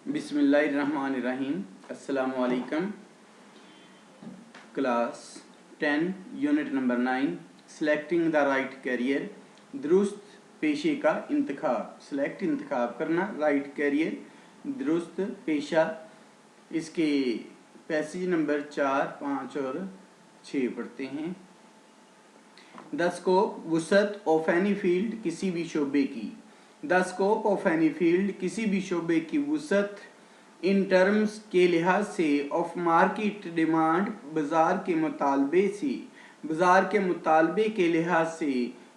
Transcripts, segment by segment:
बिस्मिल्लाहिर्रहमानिर्रहीम। अस्सलामु अलैकुम। Class 10 unit number 9 selecting the right career, दुरुस्त पेशे का इंतखाब। सेलेक्ट इंतखाब करना, राइट कैरियर दुरुस्त पेशा। इसके पैसेज नंबर 4, 5 और 6 पढ़ते हैं। द स्कोप वुसअत ऑफ एनी फील्ड, किसी भी शोबे की। The scope of any field, किसी भी शोबे की वुसअत इन टर्म्स के लिहाज से ऑफ मार्केट डिमांड, बाजार के मुतालबे से, बाजार के मुतालबे के लिहाज से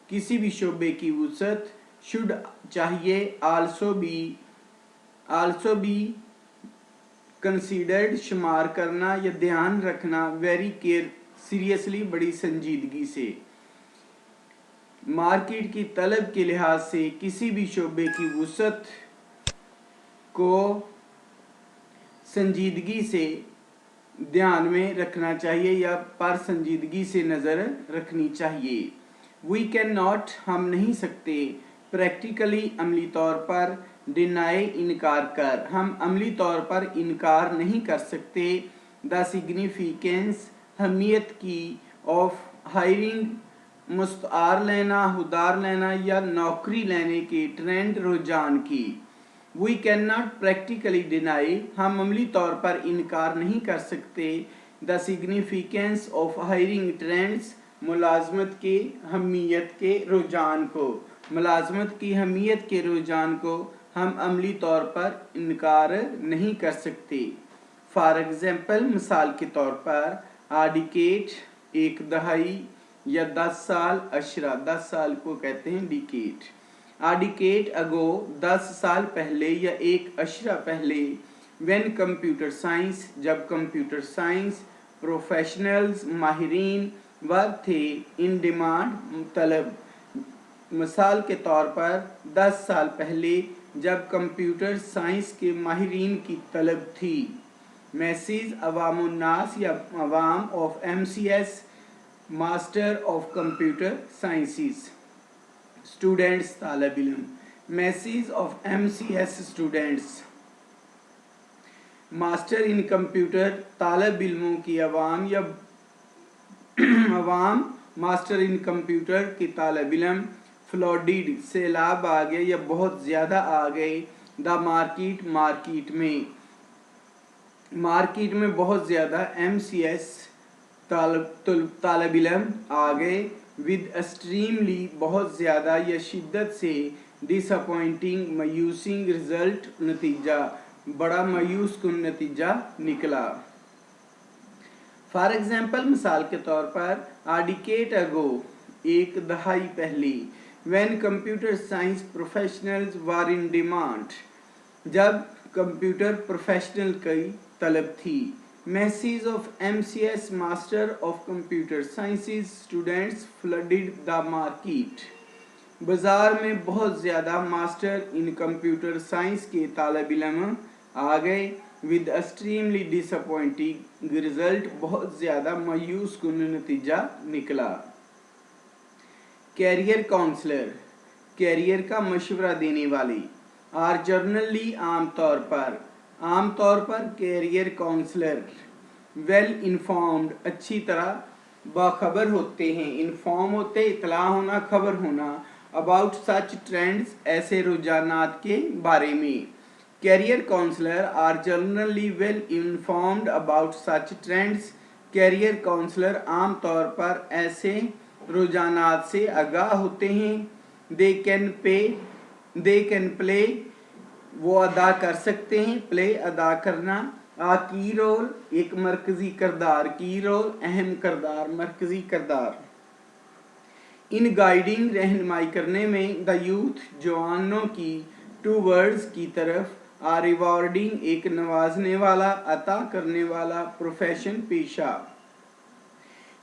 किसी भी शोबे की वुसअत शुड चाहिए आल्सो बी कंसीडर्ड, शुमार करना या ध्यान रखना, वेरी केयर सीरियसली, बड़ी संजीदगी से। मार्केट की तलब के लिहाज से किसी भी शोबे की वुसअत को संजीदगी से ध्यान में रखना चाहिए या पर संजीदगी से नज़र रखनी चाहिए। वी कैन नॉट, हम नहीं सकते, प्रैक्टिकली, अमली तौर पर, डिनाई, इनकार कर, हम अमली तौर पर इनकार नहीं कर सकते, द सिग्निफिकेंस, अहमियत की, ऑफ हायरिंग, मुस्तार लेना, उधार लेना या नौकरी लेने के, ट्रेंड, रुझान की। We can not practically deny, हम अमली तौर पर इनकार नहीं कर सकते, the significance of hiring trends, मुलाजमत के अहमियत के रुझान को, मुलाजमत की अहमियत के रुझान को हम अमली तौर पर इनकार नहीं कर सकते। फॉर एग्जाम्पल, मिसाल के तौर पर, आ डिकेड, एक दहाई या 10 साल, अशरा, 10 साल को कहते हैं डिकेड। आ डिकेड अगो, 10 साल पहले या एक अशरा पहले, व्हेन कंप्यूटर साइंस, जब कंप्यूटर साइंस प्रोफेशनल्स, माहिरीन वर्क थे, इन डिमांड, तलब। मिसाल के तौर पर 10 साल पहले जब कंप्यूटर साइंस के माहिरीन की तलब थी। मैसेज अवामुन्नास या अवाम of MCS, master of computer sciences, students, तालिब इल्म। Message of MCS students, master in computer, तालिब इल्मों की अवाम या अवाम मास्टर इन कंप्यूटर के तालिब इल्म। फ्लडिड, सैलाब आ गए या बहुत ज़्यादा आ गए, द मार्केट, मार्केट में बहुत ज़्यादा MCS तालिब इल्म आ गए, विद एक्सट्रीमली, बहुत ज़्यादा या शिद्दत से, डिसअपॉइंटिंग, मायूसिंग, रिजल्ट, नतीजा, बड़ा मायूस कुन नतीजा निकला। फॉर एग्जाम्पल, मिसाल के तौर पर, आ डिकेड अगो, एक दहाई पहले, when computer science professionals were in demand, जब कंप्यूटर प्रोफेशनल की तलब थी। Message of MCS, master of computer sciences students, flooded the market, बाजार में बहुत ज़्यादा मास्टर इन कंप्यूटर साइंस के तालिब इल्म आ गए, विद एक्सट्रीमली डिसअपॉइंटिंग रिजल्ट, बहुत ज़्यादा मायूस कुन नतीजा निकला। कैरियर काउंसलर, कैरियर का मशवरा देने वाले। आर जर्नली, आमतौर पर कैरियर काउंसलर वेल इन्फॉर्म्ड, अच्छी तरह बाखबर होते हैं, इन्फॉर्म होते, इतला होना, खबर होना, अबाउट सच ट्रेंड्स, ऐसे रुझानात के बारे में। Career counsellor are generally well informed about such trends, career counsellor आम तौर पर ऐसे रुझानात से आगाह होते हैं। दे कैन प्ले, वो अदा कर सकते हैं, प्ले, अदा करना। आ की रोल, एक मरकजी किरदार, की रोल, अहम किरदार, मरकजी किरदार। इन गाइडिंग, रहनुमाई करने में, द यूथ, जवानों की, टूवर्ड्स, की तरफ, आ रिवॉर्डिंग, एक नवाजने वाला, अता करने वाला, प्रोफेशन, पेशा।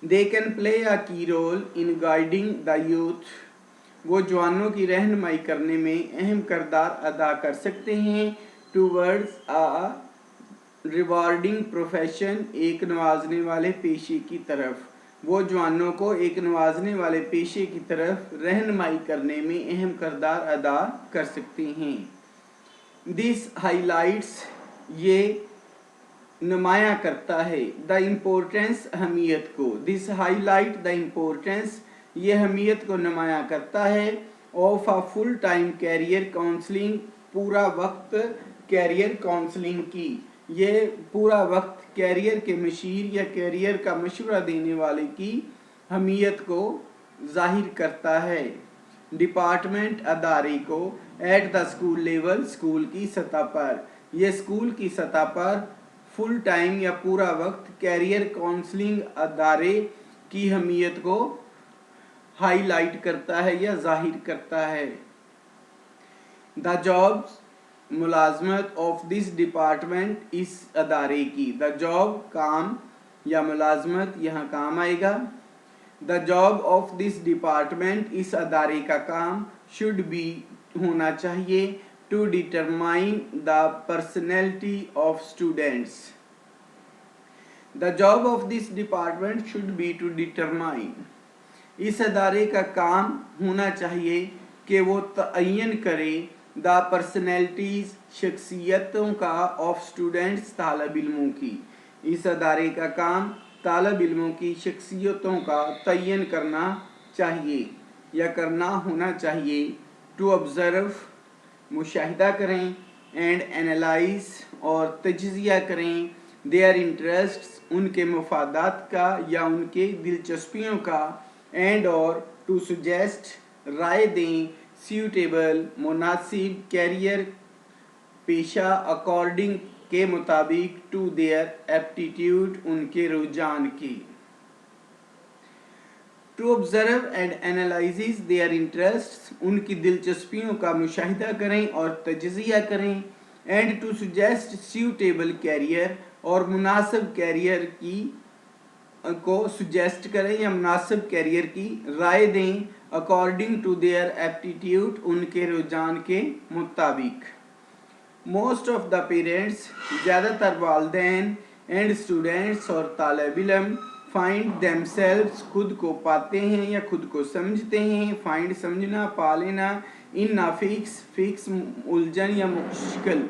They can play a key role in guiding the youth, वो जवानों की रहनुमाई करने में अहम किरदार अदा कर सकते हैं। टूवर्ड्स आ रिवॉर्डिंग प्रोफेशन, एक नवाजने वाले पेशे की तरफ, वो जवानों को एक नवाजने वाले पेशे की तरफ रहनुमाई करने में अहम किरदार अदा कर सकते हैं। दिस हाईलाइट्स, ये नुमाया करता है। द इम्पोर्टेंस अहमियत को, दिस हाईलाइट द इम्पोर्टेंस ये अहमियत को नुमाया करता है of a full time career counselling पूरा वक्त कैरियर काउंसलिंग की, ये पूरा वक्त कैरियर के मशीर या कैरियर का मशवरा देने वाले की अहमियत को जाहिर करता है। डिपार्टमेंट अदारे को at the school level school की सतह पर, यह स्कूल की सतह पर फुल टाइम या पूरा वक्त कैरियर काउंसलिंग अदारे की अहमियत को हाईलाइट करता है या जाहिर करता है। द जॉब्स मुलाजमत ऑफ दिस डिपार्टमेंट इस अदारे की, द जॉब काम या मुलाजमत यहाँ काम आएगा। The job of this department इस अदारे का काम शुड बी होना चाहिए to determine the personality of students, the job of this department should be to determine, इस अदारे का काम होना चाहिए कि वो तयन करे द पर्सनैलिटीज शख्सियतों का ऑफ स्टूडेंट्स तालब इल्मों की, इस अदारे का काम तालब इल्मों की शख्सियतों का तयन करना चाहिए या करना होना चाहिए। टू ऑब्जर्व मुशाहिदा करें, एंड एनालाइज और तज्जिया करें, देयर इंटरेस्ट्स उनके मफादात का या उनके दिलचस्पियों का, एंड और टू सुजेस्ट राय दें सूटेबल मुनासिब कैरियर पेशा अकॉर्डिंग के मुताबिक टू देयर एप्टीट्यूड उनके रुझान की। To observe and analyse their interests उनकी दिलचस्पियों का मुशाहिदा करें और तज्जिया करें, and to suggest suitable career और मुनासिब कैरियर की को सुजेस्ट करें या मुनासिब कैरियर की राय दें अकॉर्डिंग टू देयर एप्टीट्यूड उनके रुझान के मुताबिक। मोस्ट ऑफ द पेरेंट्स ज़्यादातर वालिदैन एंड स्टूडेंट्स और तालिब इल्म फाइंड देमसेल्व्स खुद को पाते हैं या खुद को समझते हैं, फाइंड समझना पा लेना, इन नाफिक्स फिक्स उलझन या मुश्किल,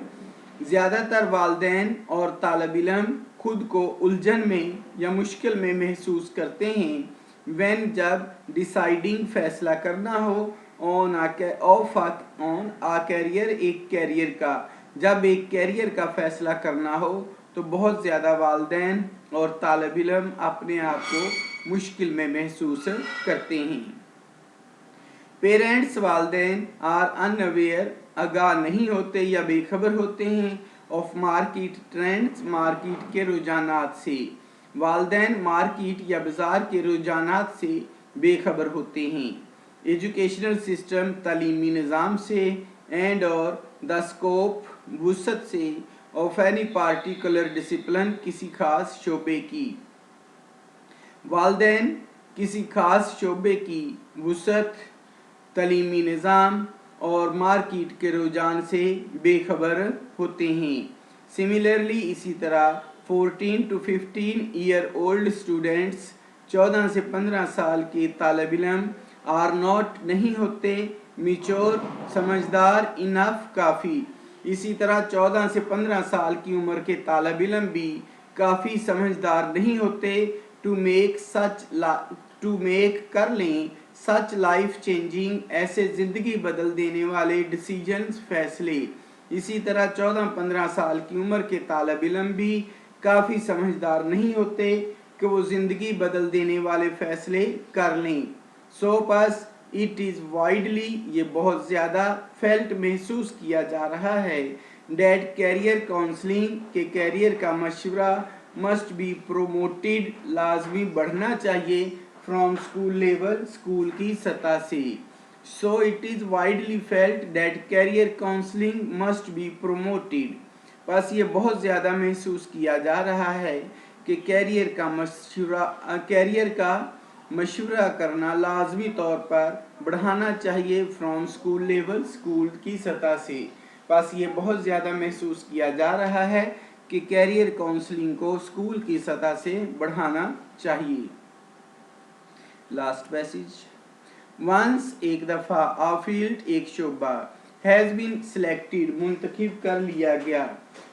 ज़्यादातर वालिदैन और तालिब इल्म खुद को उलझन में या मुश्किल में महसूस करते हैं व्हेन जब डिसाइडिंग फैसला करना हो ऑन आ कैरियर एक कैरियर का, जब एक कैरियर का फैसला करना हो तो बहुत ज़्यादा वालिदैन और तालिब इल्म अपने आप को मुश्किल में महसूस करते हैं। पेरेंट्स वालिदैन आर अनअवेयर आगाह नहीं होते या बेखबर होते हैं ऑफ मार्केट ट्रेंड्स मार्केट के रुझानात से, वालिदैन मार्केट या बाजार के रुझानात से बेखबर होते हैं। एजुकेशनल सिस्टम तालीमी निज़ाम से, एंड और द स्कोप वुसअत से ऑफ एनी पार्टिकुलर डिसिप्लिन किसी खास शोबे की, वालिदैन किसी खास शोबे की वुसअत तालीमी निज़ाम और मार्केट के रुझान से बेखबर होते हैं। सिमिलरली इसी तरह 14 to 15 ईयर ओल्ड स्टूडेंट्स 14 से 15 साल के तालिब इल्म आर नॉट नहीं होते मैच्योर समझदार इनफ काफ़ी, इसी तरह 14 से 15 साल की उम्र के तालिब इल्म भी काफ़ी समझदार नहीं होते टू मेक कर लें सच लाइफ चेंजिंग ऐसे ज़िंदगी बदल देने वाले डिसीजंस फैसले, इसी तरह 14-15 साल की उम्र के तालिब इल्म भी काफ़ी समझदार नहीं होते कि वो ज़िंदगी बदल देने वाले फैसले कर लें। सो बस इट इज़ वाइडली ये बहुत ज़्यादा फेल्ट महसूस किया जा रहा है डैट कैरियर काउंसलिंग के कैरियर का मशवरा मस्ट बी प्रोमोटेड लाजमी बढ़ना चाहिए फ्रॉम स्कूल लेवल स्कूल की सतह से। So it is widely felt that career counselling must be promoted, बस ये बहुत ज़्यादा महसूस किया जा रहा है कि कैरियर का मशवरा करना लाजमी तौर पर बढ़ाना चाहिए फ्रॉम स्कूल लेवल स्कूल की सतह से, बस ये बहुत ज़्यादा महसूस किया जा रहा है कि कैरियर काउंसलिंग को स्कूल की सतह से बढ़ाना चाहिए। लास्ट पैसेज, वंस एक दफ़ा आ फील्ड एक शोबा हैज़ बीन सिलेक्टेड मुंतखब कर लिया गया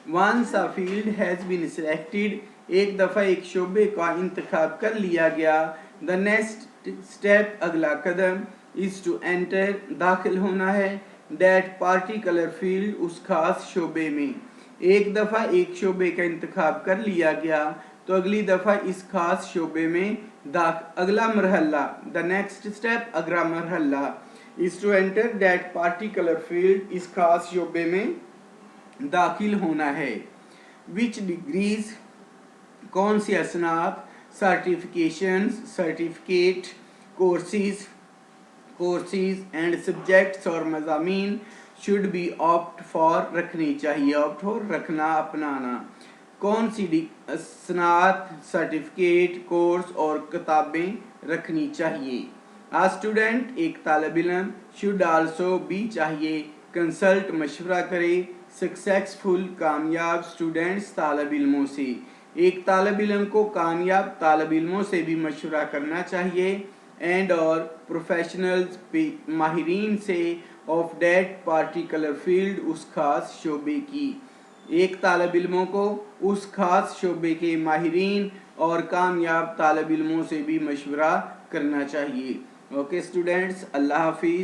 once a field has been selected, एक दफ़ा एक शोबे का इंतखाब कर लिया गया, the next step अगला कदम is to enter दाखिल होना है, that particular field उस खास शोबे में। एक दफ़ा एक शोबे का इंतखाब कर लिया गया तो अगली दफ़ा इस खास शोबे में अगला मरहला the next step अगला मरहला is to enter that particular field इस खास शोबे में दाखिल होना है। which degrees कौन सी असनात, certifications certificate, courses and subjects और मज़ामीन शुड बी ऑप्ट फॉर रखनी चाहिए, ऑप्ट फॉर रखना अपनाना। कौन सी असनात, सर्टिफिकेट, कोर्स और किताबें रखनी चाहिए। आ स्टूडेंट एक तालिब इल्म शुड आल्सो बी चाहिए, कंसल्ट मशवरा करे, सक्सेसफुल कामयाब स्टूडेंट्स तालिब इल्मों से, एक तालिब इल्म को कामयाब तालिब इल्मों से भी मशवरा करना चाहिए, एंड और प्रोफेशनल्स माहिरीन से ऑफ डेट पार्टिकुलर फील्ड उस खास शोबे की, एक तालिब इल्मों को उस खास शोबे के माहिरीन और कामयाब तालिब इल्मों से भी मशवरा करना चाहिए। ओके स्टूडेंट्स, अल्लाह हाफिज़।